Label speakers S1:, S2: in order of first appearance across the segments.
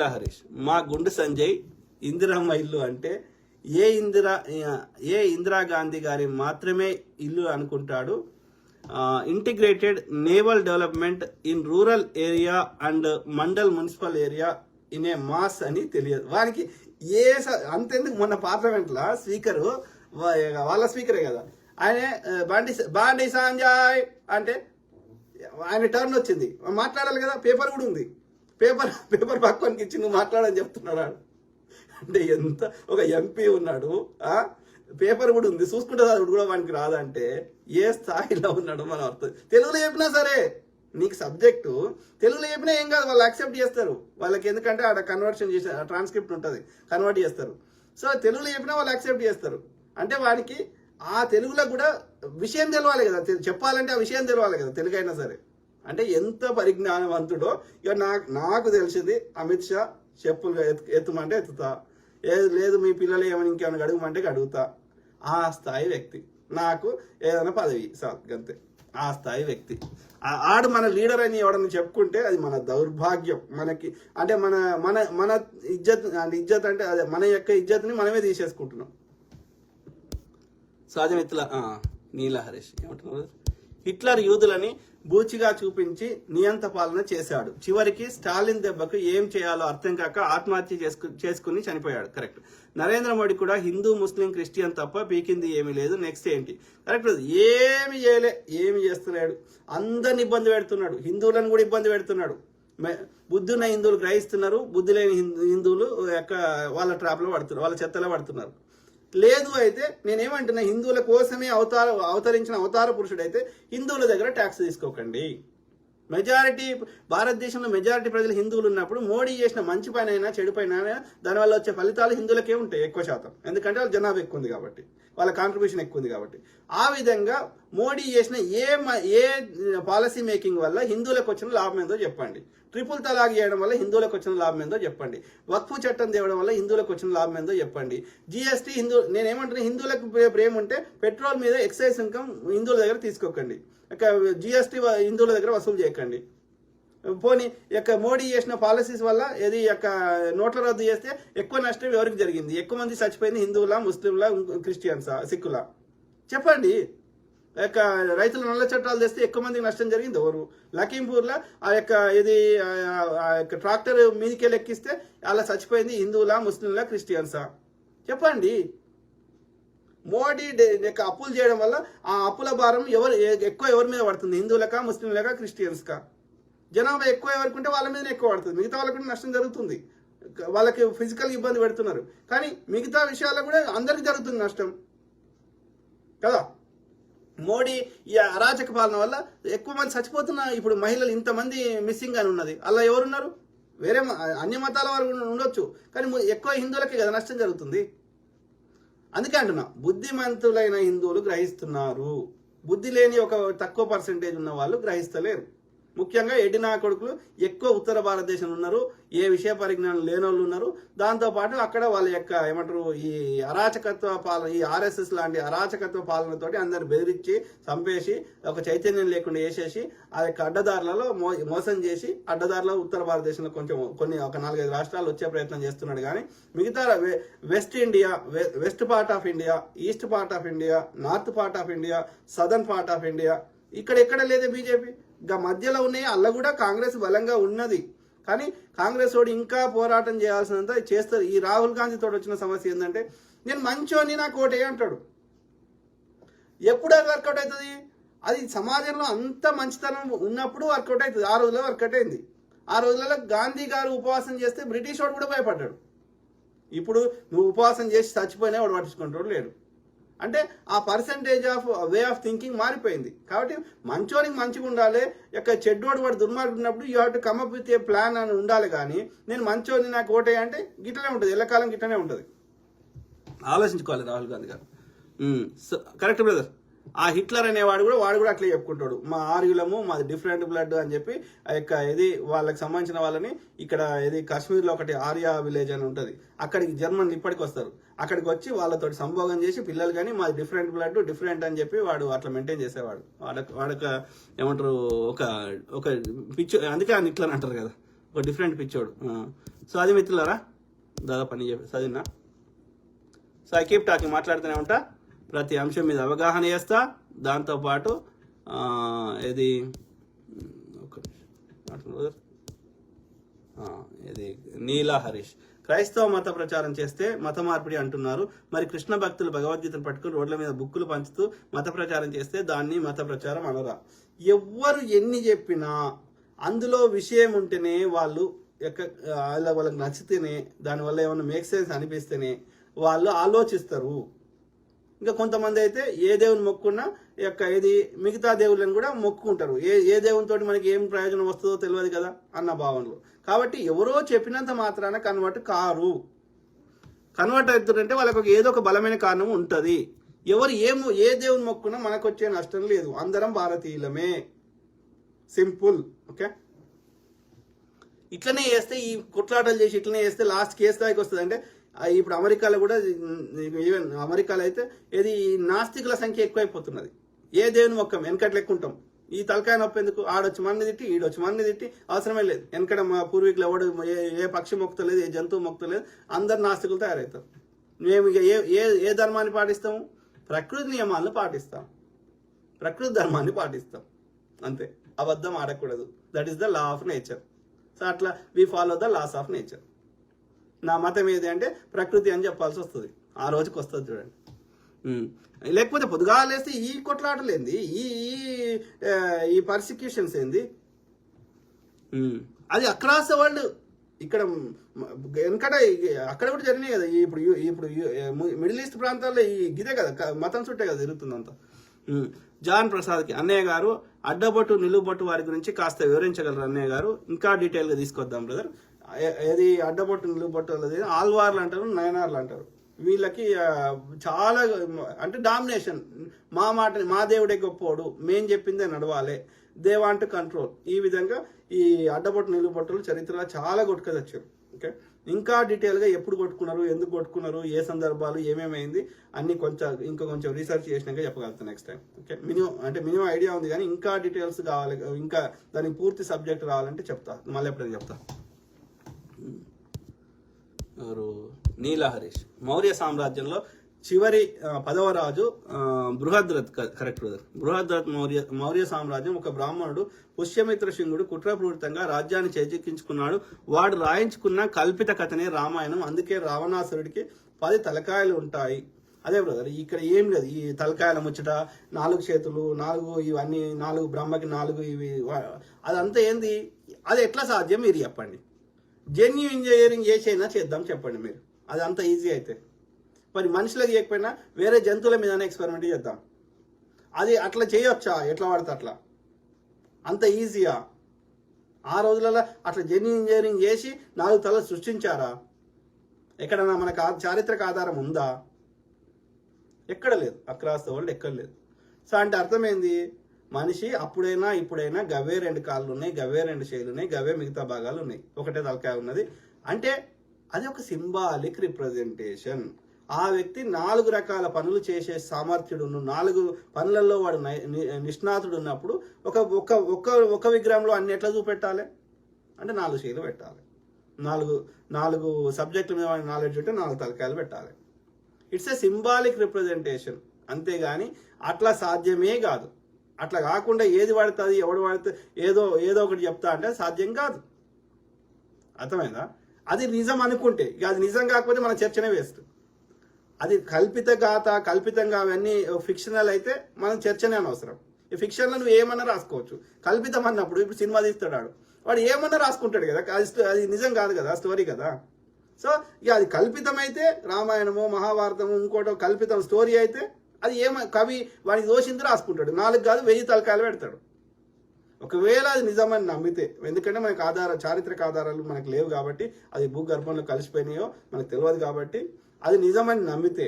S1: నీలా హరీష్. మా గుండు సంజయ్ ఇందిరమ్మ ఇల్లు అంటే ఏ ఇందిరాగాంధీ గారి మాత్రమే ఇల్లు అనుకుంటాడు. Integrated naval development in rural area and mandal municipal area in a mass అని తెలియదు వానికి. అంతెందుకు, మొన్న పార్లమెంట్లో స్పీకరు, వాళ్ళ స్పీకరే కదా ఆయన, బాండి సంజయ్ అంటే ఆయన టర్న్ వచ్చింది, మాట్లాడాలి కదా, పేపర్ కూడా ఉంది, పేపర్ పక్కనికి ఇచ్చి నువ్వు మాట్లాడని చెప్తున్నాడు. అంటే ఎంత ఒక ఎంపీ ఉన్నాడు, పేపర్ కూడా ఉంది, చూసుకుంటే అది కూడా వానికి రాదంటే ఏ స్థాయిలో ఉన్నాడో మనం అర్థం. తెలుగులో చెప్పినా సరే, నీకు సబ్జెక్టు తెలుగులో చెప్పినా ఏం కాదు, వాళ్ళు యాక్సెప్ట్ చేస్తారు. వాళ్ళకి ఎందుకంటే ఆడ కన్వర్షన్ చేసే ట్రాన్స్క్రిప్ట్ ఉంటుంది, కన్వర్ట్ చేస్తారు. సో తెలుగులో చెప్పినా వాళ్ళు యాక్సెప్ట్ చేస్తారు. అంటే వాడికి ఆ తెలుగులో కూడా విషయం తెలవాలి కదా, చెప్పాలంటే ఆ విషయం తెలవాలి కదా, తెలుగు అయినా సరే. అంటే ఎంత పరిజ్ఞానవంతుడో. ఇక నాకు తెలిసింది, అమిత్ షా చెప్పులు ఎత్తుమంటే ఎత్తుతా, లేదు మీ పిల్లలు ఏమైనా ఇంకేమైనా అడుగుమంటే అడుగుతా. ఆ స్థాయి వ్యక్తి. నాకు ఏదైనా పదవి అంతే, ఆ స్థాయి వ్యక్తి. ఆడు మన లీడర్ అని ఎవడని చెప్పుకుంటే అది మన దౌర్భాగ్యం. మనకి అంటే మన మన మన ఇజ్జత్ అంటే అదే మన యొక్క ఇజ్జత్ని మనమే తీసేసుకుంటున్నాం. సహజమిత్రుల నీలా హరీష్ ఏమంటున్నారు, హిట్లర్ యూదులని బూచిగా చూపించి నియంత పాలన చేశాడు. చివరికి స్టాలిన్ దెబ్బకు ఏం చేయాలో అర్థం కాక ఆత్మహత్య చేసుకుని చనిపోయాడు. కరెక్ట్. నరేంద్ర మోడీ కూడా హిందూ, ముస్లిం, క్రిస్టియన్ తప్ప పీకింది ఏమీ లేదు. నెక్స్ట్ ఏంటి? కరెక్ట్. ఏమి చేయలే, ఏమి చేస్తున్నాడు, అందరిని ఇబ్బంది పెడుతున్నాడు, హిందువులను కూడా ఇబ్బంది పెడుతున్నాడు. బుద్ధున్న హిందువులు గ్రహిస్తున్నారు, బుద్ధి లేని హిందువులు వాళ్ళ ట్రాప్లో పడుతున్నారు, వాళ్ళ చెత్తలో పడుతున్నారు. లేదు అయితే నేనేమంటున్నా, హిందువుల కోసమే అవతరించిన అవతార పురుషుడైతే హిందువుల దగ్గర ట్యాక్స్ తీసుకోకండి. మెజారిటీ భారతదేశంలో మెజారిటీ ప్రజలు హిందువులు ఉన్నప్పుడు మోడీ చేసిన మంచి పైన అయినా చెడు పైన దానివల్ల వచ్చే ఫలితాలు హిందువులకే ఉంటాయి ఎక్కువ శాతం. ఎందుకంటే వాళ్ళ జనాభా ఎక్కువ ఉంది కాబట్టి, వాళ్ళ కాంట్రిబ్యూషన్ ఎక్కువ ఉంది కాబట్టి. ఆ విధంగా మోడీ చేసిన ఏ పాలసీ మేకింగ్ వల్ల హిందువులకు వచ్చిన లాభం ఏందో చెప్పండి. ట్రిపుల్ తలాక్ చేయడం వల్ల హిందువులకు వచ్చిన లాభం ఏందో చెప్పండి. వక్ఫ్ చట్టం తేవడం వల్ల హిందువులకు వచ్చిన లాభం ఏందో చెప్పండి. జిఎస్టీ నేనేమంటున్నా, హిందువులకు ప్రేమ ఉంటే పెట్రోల్ మీద ఎక్సైజ్ ఇన్కమ్ హిందువుల దగ్గర తీసుకోకండి, జిఎస్టీ హిందువుల దగ్గర వసూలు చేయకండి. పోనీ యొక్క మోడీ చేసిన పాలసీస్ వల్ల ఏది యొక్క నోట్ల రద్దు చేస్తే ఎక్కువ నష్టం ఎవరికి జరిగింది, ఎక్కువ మంది చచ్చిపోయింది, హిందువుల, ముస్లింల, క్రిస్టియన్సా, సిక్కుల చెప్పండి. యొక్క రైతుల నల్ల చట్టాలు తెస్తే ఎక్కువ మందికి నష్టం జరిగింది ఎవరు? లఖీంపూర్లో ఆ యొక్క ట్రాక్టర్ మీదికెళ్ళి ఎక్కిస్తే అలా చచ్చిపోయింది హిందువుల, ముస్లింల, క్రిస్టియన్సా చెప్పండి. మోడీ యొక్క అప్పులు చేయడం వల్ల ఆ అప్పుల భారం ఎవరి మీద పడుతుంది? హిందువులకా, ముస్లింలకా, క్రిస్టియన్స్కా? జనాభా ఎక్కువ ఎవరికి ఉంటే వాళ్ళ మీదనే ఎక్కువ పడుతుంది, మిగతా వాళ్ళకి నష్టం జరుగుతుంది. వాళ్ళకి ఫిజికల్ ఇబ్బంది పెడుతున్నారు, కానీ మిగతా విషయాల్లో కూడా అందరికి జరుగుతుంది నష్టం కదా. మోడీ ఈ అరాచక పాలన వల్ల ఎక్కువ మంది చచ్చిపోతున్నా. ఇప్పుడు మహిళలు ఇంతమంది మిస్సింగ్ అని ఉన్నది, అలా ఎవరున్నారు? వేరే అన్య మతాల వారు ఉండొచ్చు, కానీ ఎక్కువ హిందువులకే కదా నష్టం జరుగుతుంది. అందుకే అంటున్నా, బుద్ధిమంతులైన హిందువులు గ్రహిస్తున్నారు, బుద్ధి లేని ఒక తక్కువ పర్సెంటేజ్ ఉన్న వాళ్ళు గ్రహిస్తలేరు. ముఖ్యంగా ఎడినా కొడుకులు ఎక్కువ ఉత్తర భారతదేశంలో ఉన్నారు, ఏ విషయ పరిజ్ఞానం లేని వాళ్ళు ఉన్నారు. దాంతోపాటు అక్కడ వాళ్ళ యొక్క ఏమంటారు, ఈ అరాచకత్వ పాలన, ఈ ఆర్ఎస్ఎస్ లాంటి అరాచకత్వ పాలనతోటి అందరు బెదిరించి చంపేసి ఒక చైతన్యం లేకుండా వేసేసి ఆ యొక్క అడ్డదారులలో మోసం చేసి అడ్డదారులో ఉత్తర భారతదేశంలో కొన్ని ఒక 4-5 రాష్ట్రాలు వచ్చే ప్రయత్నం చేస్తున్నాడు. కానీ మిగతా west part of India, east part of India, north part of India, southern part of India ఇక్కడ ఎక్కడ లేదే బీజేపీ. ఇంకా మధ్యలో ఉన్నాయి, అల్ల కూడా కాంగ్రెస్ బలంగా ఉన్నది. కానీ కాంగ్రెస్ వాడు ఇంకా పోరాటం చేయాల్సినంత చేస్తారు. ఈ రాహుల్ గాంధీ తోటి వచ్చిన సమస్య ఏంటంటే, నేను మంచోని నాకు ఓటే అంటాడు. ఎప్పుడు వర్కౌట్ అవుతుంది? అది సమాజంలో అంత మంచితనం ఉన్నప్పుడు వర్కౌట్ అవుతుంది. ఆ రోజుల్లో వర్కౌట్ అయింది. ఆ రోజులలో గాంధీ గారు ఉపవాసం చేస్తే బ్రిటిష్ వాడు కూడా భయపడ్డాడు. ఇప్పుడు నువ్వు ఉపవాసం చేసి చచ్చిపోయినా వాడు పట్టించుకుంటాడు లేడు. అంటే ఆ percentage of way of thinking మారిపోయింది. కాబట్టి మంచోనికి మంచిగా ఉండాలి, యొక్క చెడ్డోడు వాడు దుర్మార్గున్నప్పుడు you have to come up with a plan అని ఉండాలి. కానీ నేను మంచోని నాకు ఓటే అంటే గిట్టనే ఉంటుంది, ఎల్లకాలం గిట్టనే ఉంటుంది. ఆలోచించుకోవాలి రాహుల్ గాంధీ గారు. Correct brother. ఆ హిట్లర్ అనేవాడు వాడు కూడా అట్లే చెప్పుకుంటాడు, మా ఆర్యులము, మాది డిఫరెంట్ బ్లడ్ అని చెప్పి ఆ యొక్క ఇది వాళ్ళకి సంబంధించిన వాళ్ళని ఇక్కడ ఇది కాశ్మీర్లో ఒకటి ఆర్యా విలేజ్ అని ఉంటుంది, అక్కడికి జర్మన్లు ఇప్పటికి వస్తారు. అక్కడికి వచ్చి వాళ్ళతోటి సంభోగం చేసి పిల్లలు కానీ మాది డిఫరెంట్ బ్లడ్ డిఫరెంట్ అని చెప్పి వాడు అట్లా మెయింటైన్ చేసేవాడు. వాడొక ఏమంటారు, ఒక పిచ్చు, అందుకే ఆ హిట్లర్ అంటారు కదా, ఒక డిఫరెంట్ పిచ్చోడు. సో అది మిత్రులారా, దాదాపు అని చెప్పి చదివినా. సో ఐ కీప్ టాకింగ్, మాట్లాడుతూనే ఉంటా, ప్రతి అంశం మీద అవగాహన చేస్తా. దాంతోపాటు ఇది ఇది నీలా హరీష్, క్రైస్తవ మత ప్రచారం చేస్తే మత మార్పిడి అంటున్నారు. మరి కృష్ణ భక్తులు భగవద్గీతను పట్టుకుని రోడ్ల మీద బుక్కులు పంచుతూ మత ప్రచారం చేస్తే దాన్ని మత ప్రచారం అనరా? ఎవ్వరు ఎన్ని చెప్పినా అందులో విషయం ఉంటేనే వాళ్ళు వాళ్ళకి నచ్చితేనే, దానివల్ల ఏమైనా మేక్ సెన్స్ అనిపిస్తేనే వాళ్ళు ఆలోచిస్తారు. ఇంకా కొంతమంది అయితే ఏ దేవుని మొక్కున్నా ఇది మిగతా దేవుళ్ళని కూడా మొక్కుకుంటారు. ఏ దేవునితో మనకి ఏం ప్రయోజనం వస్తుందో తెలియదు కదా అన్న భావనలో. కాబట్టి ఎవరో చెప్పినంత మాత్రాన కన్వర్ట్ కారు. కన్వర్ట్ అవుతుందంటే వాళ్ళకి ఏదో ఒక బలమైన కారణం ఉంటుంది. ఎవరు ఏ దేవుని మొక్కున్నా మనకు వచ్చే నష్టం లేదు. అందరం భారతీయులమే, సింపుల్. ఓకే, ఇట్లనే చేస్తే, ఈ కొట్లాటలు చేసి ఇట్లనే చేస్తే లాస్ట్ కేసు స్థాయికి వస్తుంది. అంటే ఇప్పుడు అమెరికాలో కూడా, ఈవెన్ అమెరికాలో అయితే ఏది నాస్తికుల సంఖ్య ఎక్కువైపోతున్నది. ఏ దేవుని మొక్కం వెనకట్లు ఎక్కుంటాం, ఈ తలకాయ నొప్పి ఎందుకు, ఆడొచ్చి మన్ని తిట్టి ఈడొచ్చి మన్ని తిట్టి అవసరమే లేదు. వెనకడ మా పూర్వీకులు ఎవడు ఏ పక్షి మొక్కలేదు, ఏ జంతువు మొక్కలేదు, అందరు నాస్తికులు తయారవుతారు. మేము ఇక ఏ ధర్మాన్ని పాటిస్తాము? ప్రకృతి నియమాలను పాటిస్తాం, ప్రకృతి ధర్మాన్ని పాటిస్తాం, అంతే. అబద్ధం ఆడకూడదు. That is the law of nature. So అట్లా we follow the laws of nature. నా మతం ఏది అంటే ప్రకృతి అని చెప్పాల్సి వస్తుంది. ఆ రోజుకి వస్తుంది చూడండి. లేకపోతే పొద్దుగాలేస్తే ఈ కొట్లాటలు ఏంది, ఈ పర్సిక్యూషన్స్ ఏంది? అది అక్రాస్ ద వరల్డ్. ఇక్కడ వెనకట అక్కడ కూడా జరిగినాయి కదా. ఇప్పుడు మిడిల్ ఈస్ట్ ప్రాంతాల్లో ఈ గిదే కదా మతం చుట్టే కదా తిరుగుతుందంతా. జాన్ ప్రసాద్కి అన్నయ్య గారు అడ్డబొట్టు నిలువుబొట్టు వారి గురించి కాస్త వివరించగలరు అన్నయ్య గారు? ఇంకా డీటెయిల్గా తీసుకొద్దాం బ్రదర్. ఏది అడ్డబొట్టు నిలువుబొట్టు వాళ్ళది ఆల్వార్లు అంటారు, నయనార్లు అంటారు. వీళ్ళకి చాలా అంటే డామినేషన్. మా దేవుడే గొప్పోడు, మేం చెప్పిందే నడవాలి, దే వాంట్ కంట్రోల్. ఈ విధంగా ఈ అడ్డబొట్టు నిలువుబొట్టులు చరిత్రలో చాలా కొట్టుకొచ్చారు. ఓకే, ఇంకా డీటెయిల్గా ఎప్పుడు కొట్టుకున్నారు, ఎందుకు కొట్టుకున్నారు, ఏ సందర్భాలు, ఏమేమైంది అన్ని కొంచెం రీసెర్చ్ చేసినాక చెప్పగలుగుతాను next time. Okay, minimum idea ఉంది, కానీ ఇంకా డీటెయిల్స్ కావాలి, ఇంకా దానికి పూర్తి సబ్జెక్ట్ రావాలంటే చెప్తా, మళ్ళీ ఎప్పుడైనా చెప్తా. ఎవరు? నీలా హరీష్. మౌర్య సామ్రాజ్యంలో చివరి 10వ రాజు బృహద్రథ్, కరెక్ట్ బ్రదర్. బృహద్రథ్ మౌర్య సామ్రాజ్యం ఒక బ్రాహ్మణుడు పుష్యమిత్ర శృంగుడు కుట్రపూరితంగా రాజ్యాన్ని చేజిక్కించుకున్నాడు. వాడు రాయించుకున్న కల్పిత కథనే రామాయణం. అందుకే రావణాసురుడికి 10 తలకాయలు ఉంటాయి. అదే బ్రదర్, ఇక్కడ ఏం లేదు. ఈ తలకాయల ముచ్చట, 4 చేతులు, 4 ఇవన్నీ, 4 బ్రహ్మకి 4 ఇవి, అదంతా ఏంది? అది ఎట్లా సాధ్యం మీరు చెప్పండి. జెన్యూ ఇంజనీరింగ్ చేసైనా చేద్దాం చెప్పండి మీరు. అది అంత ఈజీ అయితే. మరి మనుషులకు చేయకపోయినా వేరే జంతువుల మీదనే ఎక్స్పెరిమెంట్ చేద్దాం. అది అట్లా చేయొచ్చా? ఎట్లా పడితే అట్లా, అంత ఈజీయా? ఆ రోజులలో అట్లా జెన్యూ ఇంజనీరింగ్ చేసి 4 తలలు సృష్టించారా? ఎక్కడన్నా మనకు చారిత్రక ఆధారం ఉందా? ఎక్కడ లేదు. అక్రాస్ ద వరల్డ్ ఎక్కడ లేదు. సో అంటే అర్థమైంది, మనిషి అప్పుడైనా ఇప్పుడైనా గవే 2 కాళ్ళు ఉన్నాయి, గవే 2 చేతులు ఉన్నాయి, గవే మిగతా భాగాలు ఉన్నాయి, ఒకటే తలకాయ ఉన్నది. అంటే అది ఒక సింబాలిక్ రిప్రజెంటేషన్. ఆ వ్యక్తి 4 రకాల పనులు చేసే సామర్థ్యుడు, 4 పనులలో వాడు నిష్ణాతుడు ఉన్నప్పుడు ఒక విగ్రహంలో అన్ని ఎట్లా చూపెట్టాలి అంటే 4 చేతులు పెట్టాలి, 4 సబ్జెక్టుల మీద వాడి నాలెడ్జ్ ఉంటే 4 తలకాయలు పెట్టాలి. ఇట్స్ ఏ సింబాలిక్ రిప్రజెంటేషన్, అంతేగాని అట్లా సాధ్యమే కాదు. అట్లా కాకుండా ఏది పడుతుంది, ఎవడు పడితే ఏదో ఒకటి చెప్తా అంటే సాధ్యం కాదు. అర్థమైందా? అది నిజం అనుకుంటే, ఇక అది నిజం కాకపోతే మన చర్చనే వేస్ట్. అది కల్పితంగా అవన్నీ ఫిక్షనల్ అయితే మనం చర్చనే అనవసరం. ఈ ఫిక్షన్లో నువ్వు ఏమన్నా రాసుకోవచ్చు. కల్పితం అన్నప్పుడు ఇప్పుడు సినిమా తీస్తాడు, వాడు ఏమన్నా రాసుకుంటాడు కదా, అది నిజం కాదు కదా, స్టోరీ కదా. సో ఇక అది కల్పితం అయితే, రామాయణమో మహాభారతము ఇంకోటో కల్పితం స్టోరీ అయితే, అది కవి వాడికి దోషింది రాసుకుంటాడు. 4 కాదు 1000 తలకాయలు పెడతాడు. ఒకవేళ అది నిజమని నమ్మితే, ఎందుకంటే మనకు చారిత్రక ఆధారాలు మనకు లేవు కాబట్టి, అది భూగర్భంలో కలిసిపోయినాయో మనకు తెలియదు కాబట్టి, అది నిజమని నమ్మితే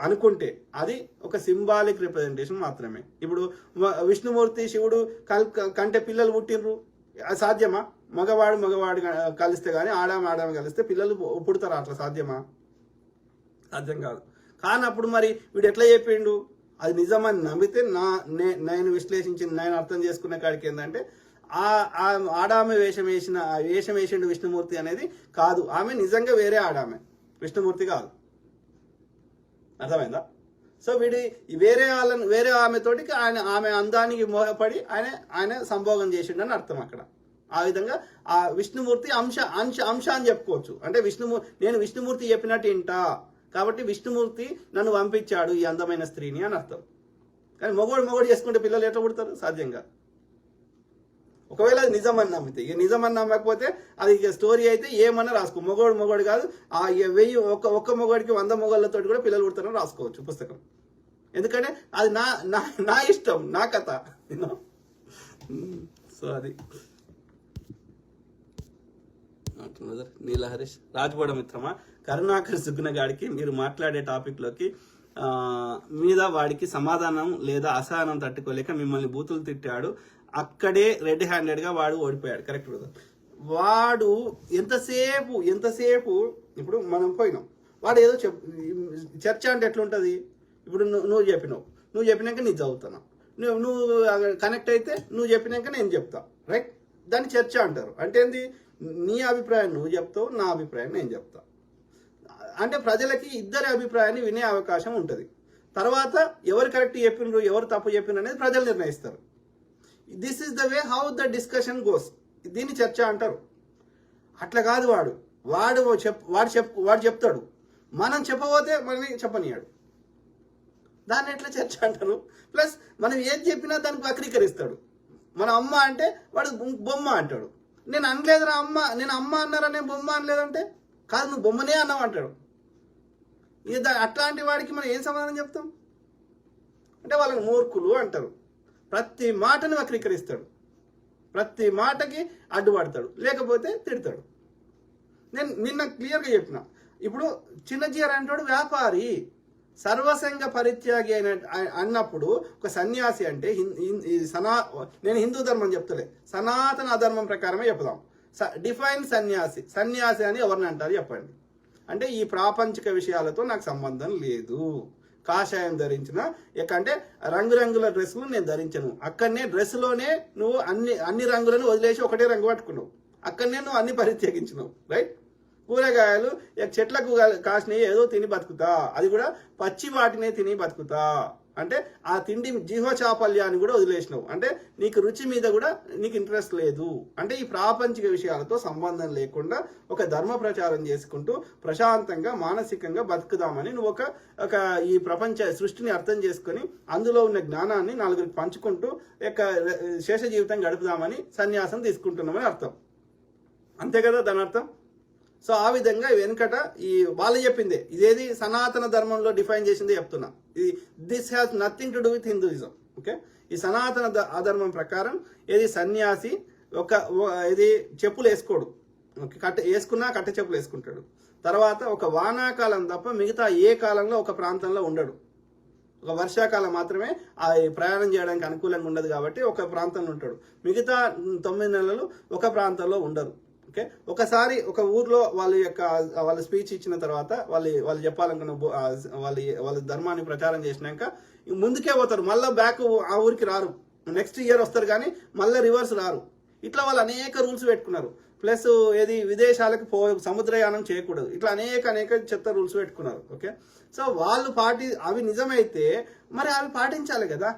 S1: అనుకుంటే అది ఒక సింబాలిక్ రిప్రజెంటేషన్ మాత్రమే. ఇప్పుడు విష్ణుమూర్తి శివుడు కంటే పిల్లలు పుట్టినరు, అది సాధ్యమా? మగవాడు కలిస్తే కానీ ఆడామ కలిస్తే పిల్లలు పుడతారా? అట్లా సాధ్యమా? సాధ్యం కాదు. కానప్పుడు మరి వీడు ఎట్లా చెప్పిండు? అది నిజమని నమ్మితే నేను విశ్లేషించింది, నేను అర్థం చేసుకునే కాడికి ఏంటంటే ఆడామె వేషం వేసిండు విష్ణుమూర్తి అనేది కాదు. ఆమె నిజంగా వేరే ఆడామె, విష్ణుమూర్తి కాదు. అర్థమైందా? సో వేరే ఆమెతోటి ఆమె అందానికి మోహపడి ఆయన సంభోగం చేసిండని అర్థం అక్కడ. ఆ విధంగా ఆ విష్ణుమూర్తి అంశ అని చెప్పుకోవచ్చు. అంటే నేను విష్ణుమూర్తి చెప్పినట్టు ఇంటా కాబట్టి విష్ణుమూర్తి నన్ను పంపించాడు ఈ అందమైన స్త్రీని అని అర్థం. కానీ మొగోడు చేసుకుంటే పిల్లలు ఎట్లా పుడతారు? సాధ్యంగా. ఒకవేళ అది నిజం అని నమ్మితే, ఇక నిజం అని నమ్మకపోతే అది ఇక స్టోరీ అయితే ఏమన్నా రాసుకో. మొగోడు కాదు, ఆ 1000 ఒక్క మొగోడికి 100 మొగోళ్ళతో కూడా పిల్లలు పుడతారని రాసుకోవచ్చు పుస్తకం. ఎందుకంటే అది నా ఇష్టం, నా కథ. సో అది నీల హరీష్ రాజపూడ మిత్రమా, కరుణాకర్ సుగ్నగాడికి మీరు మాట్లాడే టాపిక్ లోకి మీద వాడికి సమాధానం లేదా అసహనం తట్టుకోలేక మిమ్మల్ని బూతులు తిట్టాడు. అక్కడే రెడ్ హ్యాండెడ్ గా వాడు ఓడిపోయాడు. Correct brother. వాడు ఎంతసేపు ఇప్పుడు మనం పోయినాం, వాడు ఏదో చర్చ అంటే ఎట్లుంటది? ఇప్పుడు నువ్వు చెప్పినాక నేను చదువుతాను, నువ్వు కనెక్ట్ అయితే నువ్వు చెప్పినాక నేను చెప్తా, రైట్? దాన్ని చర్చ అంటారు. అంటే ఏంది? నీ అభిప్రాయం నువ్వు చెప్తావు, నా అభిప్రాయం నేను చెప్తా. అంటే ప్రజలకి ఇద్దరి అభిప్రాయాన్ని వినే అవకాశం ఉంటుంది. తర్వాత ఎవరు కరెక్ట్ చెప్పిండ్రు, ఎవరు తప్పు చెప్పిండ్రు అనేది ప్రజలు నిర్ణయిస్తారు. This is the way how the discussion goes. దీన్ని చర్చ అంటారు. అట్లా కాదు, వాడు చెప్తాడు, మనం చెప్పబోతే మనని చెప్పనియాడు. దాన్ని ఎట్లా చర్చ అంటారు? ప్లస్ మనం ఏది చెప్పినా దానికి వక్రీకరిస్తాడు. మన అమ్మ అంటే వాడు బొమ్మ అంటాడు. నేను అనలేదురా అమ్మ, నేను అమ్మ అన్నారా, నేను బొమ్మ అనలేదంటే కాదు నువ్వు బొమ్మనే అన్నావు అంటాడు. అట్లాంటి వాడికి మనం ఏం సమాధానం చెప్తాం? అంటే వాళ్ళని మూర్ఖులు అంటారు. ప్రతి మాటను వక్రీకరిస్తాడు, ప్రతి మాటకి అడ్డుపడతాడు, లేకపోతే తిడతాడు. నేను నిన్న క్లియర్గా చెప్పిన. ఇప్పుడు చిన్నజీఆర్ అంటాడు వ్యాపారి, సర్వసంగ పరిత్యాగి అన్నప్పుడు ఒక సన్యాసి అంటే నేను హిందూ ధర్మం చెప్తలే, సనాతన అధర్మం ప్రకారమే చెప్దాం. డిఫైన్ సన్యాసి అని ఎవరిని అంటారు చెప్పండి? అంటే ఈ ప్రాపంచిక విషయాలతో నాకు సంబంధం లేదు, కాషాయం ధరించిన అంటే రంగురంగుల డ్రెస్సులు నేను ధరించను. అక్కడనే డ్రెస్సులోనే నువ్వు అన్ని రంగులను వదిలేసి ఒకటే రంగు పట్టుకున్నావు. అక్కడనే నువ్వు అన్ని పరిత్యగించినావు, రైట్? కూరగాయలు చెట్లకు కాసినవి ఏదో తిని బతుకుతా, అది కూడా పచ్చి వాటినే తిని బతుకుతా. అంటే ఆ తిండి జీవచాపల్యాన్ని కూడా వదిలేసినావు. అంటే నీకు రుచి మీద కూడా నీకు ఇంట్రెస్ట్ లేదు. అంటే ఈ ప్రాపంచిక విషయాలతో సంబంధం లేకుండా ఒక ధర్మ ప్రచారం చేసుకుంటూ ప్రశాంతంగా మానసికంగా బతుకుదామని నువ్వు ఒక ఈ ప్రపంచ సృష్టిని అర్థం చేసుకుని అందులో ఉన్న జ్ఞానాన్ని నలుగురికి పంచుకుంటూ శేష జీవితం గడుపుదామని సన్యాసం తీసుకుంటున్నామని అర్థం. అంతే కదా దాని అర్థం? సో ఆ విధంగా వెనుకట ఈ వాళ్ళు చెప్పిందే, ఇదేది సనాతన ధర్మంలో డిఫైన్ చేసిందే చెప్తున్నా. This has nothing to do with Hinduism. Okay, ఈ సనాతన అధర్మం ప్రకారం ఏది సన్యాసి ఇది చెప్పులు వేసుకోడు, వేసుకున్నా కట్ట చెప్పులు వేసుకుంటాడు. తర్వాత ఒక వానాకాలం తప్ప మిగతా ఏ కాలంలో ఒక ప్రాంతంలో ఉండడు. ఒక వర్షాకాలం మాత్రమే ఆ ప్రయాణం చేయడానికి అనుకూలంగా ఉండదు కాబట్టి ఒక ప్రాంతంలో ఉంటాడు. మిగతా 9 నెలలు ఒక ప్రాంతంలో ఉండరు. ఓకే, ఒకసారి ఒక ఊర్లో వాళ్ళ స్పీచ్ ఇచ్చిన తర్వాత వాళ్ళు చెప్పాలనుకున్న వాళ్ళ ధర్మాన్ని ప్రచారం చేసినాక ముందుకే పోతారు, మళ్ళీ బ్యాక్ ఆ ఊరికి రారు. నెక్స్ట్ ఇయర్ వస్తారు కానీ మళ్ళీ రివర్స్ రారు. ఇట్లా వాళ్ళు అనేక రూల్స్ పెట్టుకున్నారు. ప్లస్ ఏది విదేశాలకు సముద్రయానం చేయకూడదు. ఇట్లా అనేక చెత్త రూల్స్ పెట్టుకున్నారు. ఓకే, సో వాళ్ళు అవి నిజమైతే మరి అవి పాటించాలి కదా.